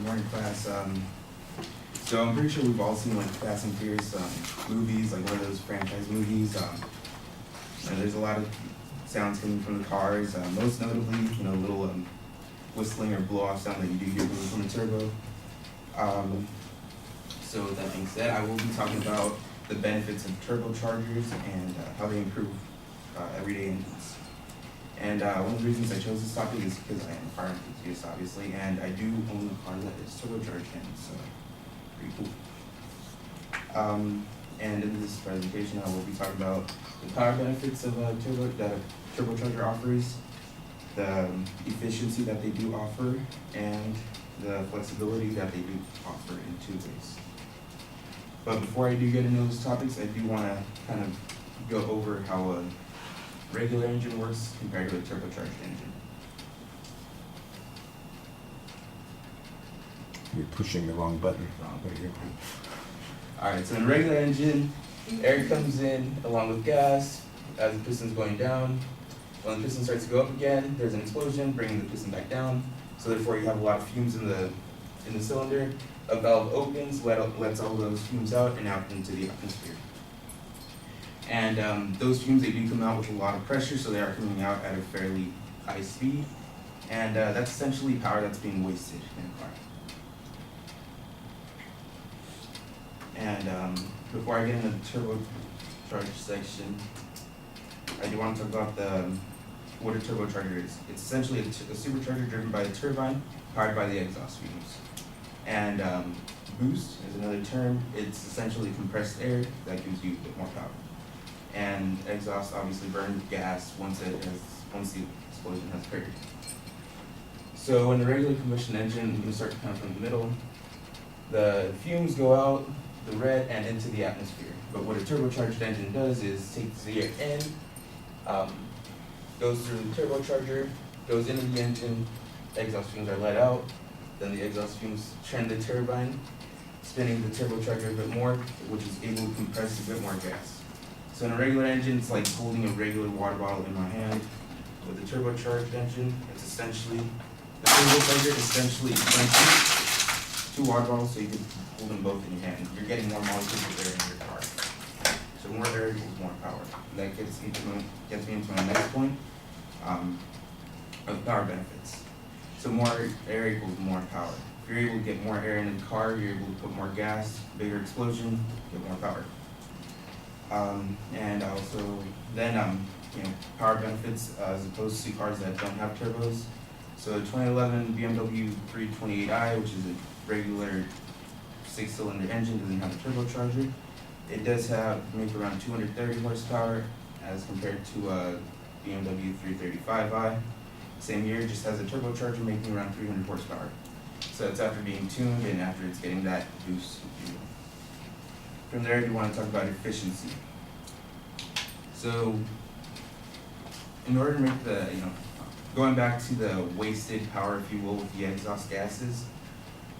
Good morning, class. So I'm pretty sure we've all seen like Fast and Furious movies, like one of those franchise movies. There's a lot of sounds coming from the cars. Most notably, little whistling or blow-off sound that you do hear coming from the turbo. So with that being said, I will be talking about the benefits of turbochargers and how they improve everyday engines. And one of the reasons I chose this topic is because I am a car enthusiast, obviously, and I do own a car that is turbocharged, and so pretty cool. And in this presentation, I will be talking about the power benefits of that a turbocharger offers, the efficiency that they do offer, and the flexibility that they do offer in two ways. But before I do get into those topics, I do want to kind of go over how a regular engine works compared to a turbocharged engine. You're pushing the wrong button. Alright, so in a regular engine, air comes in along with gas as the piston's going down. When the piston starts to go up again, there's an explosion, bringing the piston back down. So therefore you have a lot of fumes in the cylinder. A valve opens, lets all those fumes out and out into the atmosphere. And those fumes, they do come out with a lot of pressure, so they are coming out at a fairly high speed. And that's essentially power that's being wasted in a car. And before I get into the turbocharged section, I do want to talk about what a turbocharger is. It's essentially a supercharger driven by the turbine, powered by the exhaust fumes. And boost is another term. It's essentially compressed air that gives you a bit more power. And exhaust obviously burns gas once the explosion has occurred. So in the regular combustion engine, I'm going to start kind of from the middle. The fumes go out the red and into the atmosphere. But what a turbocharged engine does is takes the air in, goes through the turbocharger, goes into the engine, exhaust fumes are let out, then the exhaust fumes turn the turbine, spinning the turbocharger a bit more, which is able to compress a bit more gas. So in a regular engine, it's like holding a regular water bottle in my hand. With a turbocharged engine, it's essentially, the turbocharger essentially clenches two water bottles so you can hold them both in your hand. You're getting more molecules of air in your car. So more air equals more power. That gets me into my next point of power benefits. So more air equals more power. If you're able to get more air in the car, you're able to put more gas, bigger explosion, get more power. And also then power benefits as opposed to cars that don't have turbos. So 2011 BMW 328i, which is a regular 6-cylinder engine, doesn't have a turbocharger. It does make around 230 horsepower as compared to a BMW 335i. Same year, just has a turbocharger making around 300 horsepower. So it's after being tuned and after it's getting that boost. From there, you want to talk about efficiency. So in order to make going back to the wasted power, if you will, with the exhaust gases,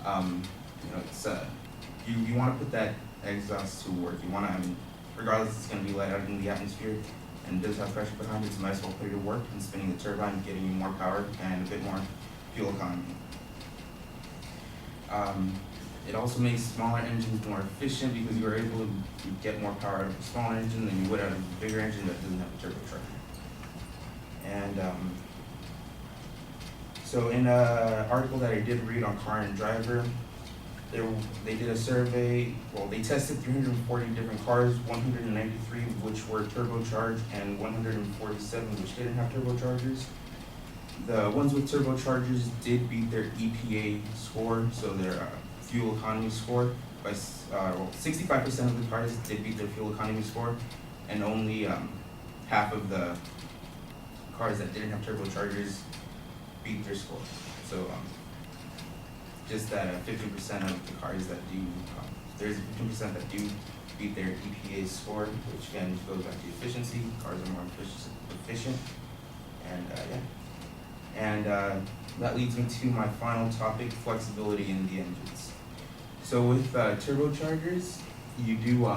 it's you want to put that exhaust to work. You want to, regardless, it's going to be let out in the atmosphere and does have pressure behind it, so might as well put it to work and spinning the turbine, getting you more power and a bit more fuel economy. It also makes smaller engines more efficient because you are able to get more power out of a smaller engine than you would out of a bigger engine that doesn't have a turbocharger. And so in an article that I did read on Car and Driver, they did a survey. Well, they tested 340 different cars, 193 which were turbocharged and 147 which didn't have turbochargers. The ones with turbochargers did beat their EPA score, so their fuel economy score. By 65% of the cars did beat their fuel economy score, and only half of the cars that didn't have turbochargers beat their score. So just that 50% of the cars that do, there's 15% that do beat their EPA score, which again goes back to efficiency. Cars are more efficient, and And that leads me to my final topic, flexibility in the engines. So with turbochargers, you do,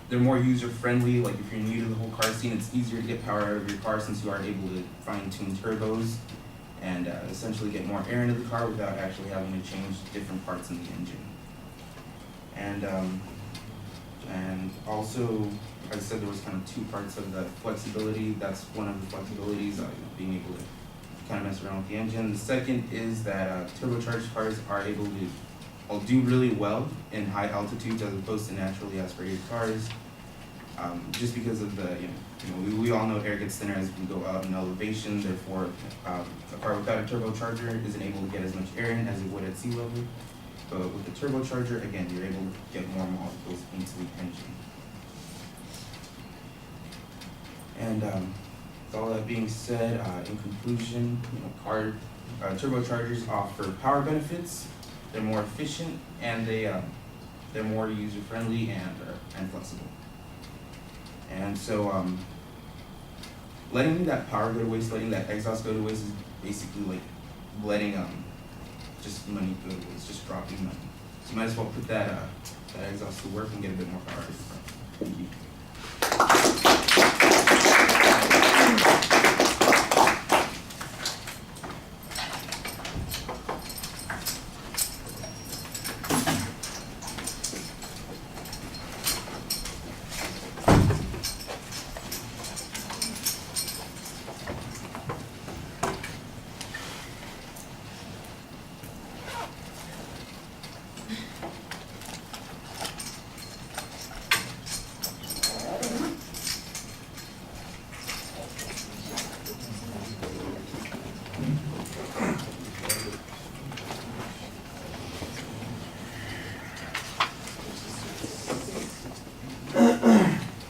they're more user-friendly. Like if you're new to the whole car scene, it's easier to get power out of your car since you are able to fine-tune turbos. and essentially get more air into the car without actually having to change different parts in the engine. And also, like I said, there was kind of two parts of the flexibility. That's one of the flexibilities, being able to kind of mess around with the engine. The second is that turbocharged cars are able to do really well in high altitudes as opposed to naturally aspirated cars. Just because of the, we all know air gets thinner as we go out in elevation. Therefore, a car without a turbocharger isn't able to get as much air in as it would at sea level. But with the turbocharger, again, you're able to get more molecules into the engine. And with all that being said, in conclusion, turbochargers offer power benefits. They're more efficient, and they're more user friendly and flexible. And so, letting that power go to waste, letting that exhaust go to waste is basically like letting just money go to waste, just dropping money. So you might as well put that exhaust to work and get a bit more power. Thank you.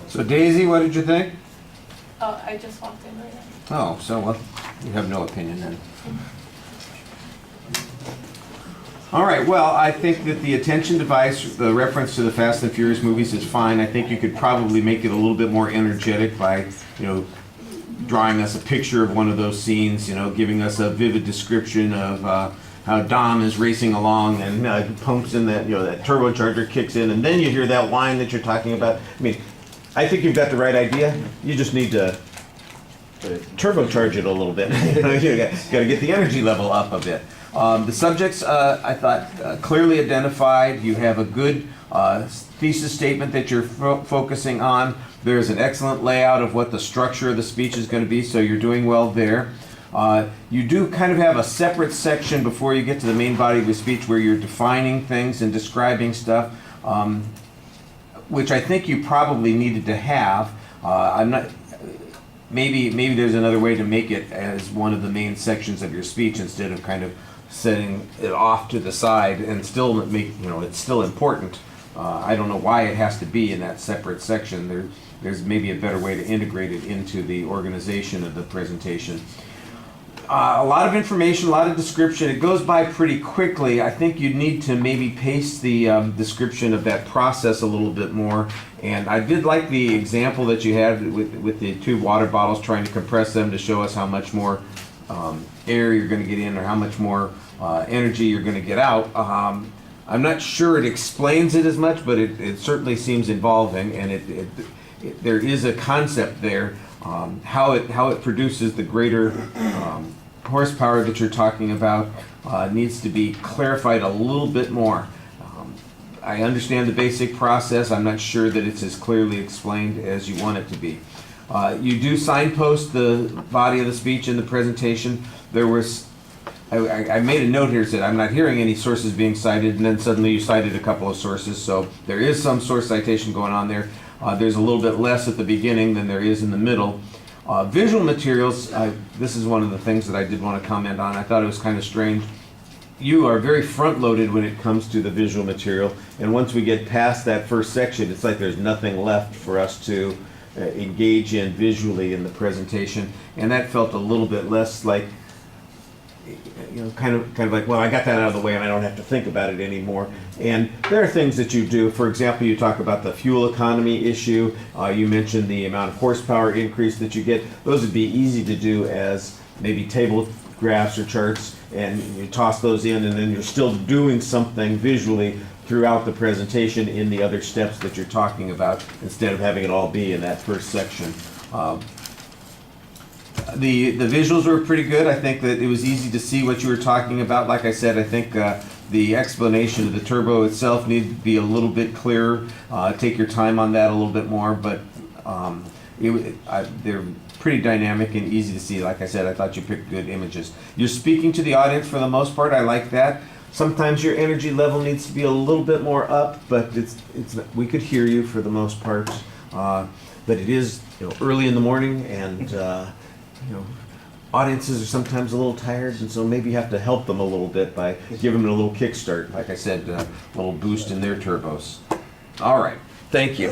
So Daisy, what did you think? Oh, I just walked in right now. Oh, so well, you have no opinion then. All right, well, I think that the attention device, the reference to the Fast and Furious movies is fine. I think you could probably make it a little bit more energetic by, drawing us a picture of one of those scenes, giving us a vivid description of how Dom is racing along and pumps in that, that turbocharger kicks in, and then you hear that whine that you're talking about. I mean, I think you've got the right idea. You just need to turbocharge it a little bit. You got to get the energy level up a bit. The subjects, I thought, clearly identified. You have a good thesis statement that you're focusing on. There's an excellent layout of what the structure of the speech is going to be, so you're doing well there. You do kind of have a separate section before you get to the main body of the speech where you're defining things and describing stuff, which I think you probably needed to have. I'm not. Maybe there's another way to make it as one of the main sections of your speech instead of kind of setting it off to the side and still make, it's still important. I don't know why it has to be in that separate section. There's maybe a better way to integrate it into the organization of the presentation. A lot of information, a lot of description. It goes by pretty quickly. I think you need to maybe pace the description of that process a little bit more. And I did like the example that you had with the two water bottles, trying to compress them to show us how much more air you're going to get in or how much more energy you're going to get out. I'm not sure it explains it as much, but it certainly seems involving, and there is a concept there. How it produces the greater horsepower that you're talking about needs to be clarified a little bit more. I understand the basic process. I'm not sure that it's as clearly explained as you want it to be. You do signpost the body of the speech in the presentation. There was, I made a note here that I'm not hearing any sources being cited, and then suddenly you cited a couple of sources, so there is some source citation going on there. There's a little bit less at the beginning than there is in the middle. Visual materials, this is one of the things that I did want to comment on. I thought it was kind of strange. You are very front-loaded when it comes to the visual material, and once we get past that first section, it's like there's nothing left for us to engage in visually in the presentation, and that felt a little bit less like, kind of like, well, I got that out of the way and I don't have to think about it anymore. And there are things that you do. For example, you talk about the fuel economy issue. You mentioned the amount of horsepower increase that you get. Those would be easy to do as maybe table graphs or charts, and you toss those in, and then you're still doing something visually throughout the presentation in the other steps that you're talking about, instead of having it all be in that first section. the visuals were pretty good. I think that it was easy to see what you were talking about. Like I said, I think the explanation of the turbo itself needed to be a little bit clearer. Take your time on that a little bit more, but they're pretty dynamic and easy to see. Like I said, I thought you picked good images. You're speaking to the audience for the most part. I like that. Sometimes your energy level needs to be a little bit more up, but we could hear you for the most part. But it is early in the morning, and audiences are sometimes a little tired, and so maybe you have to help them a little bit by giving them a little kickstart. Like I said, a little boost in their turbos. All right, thank you.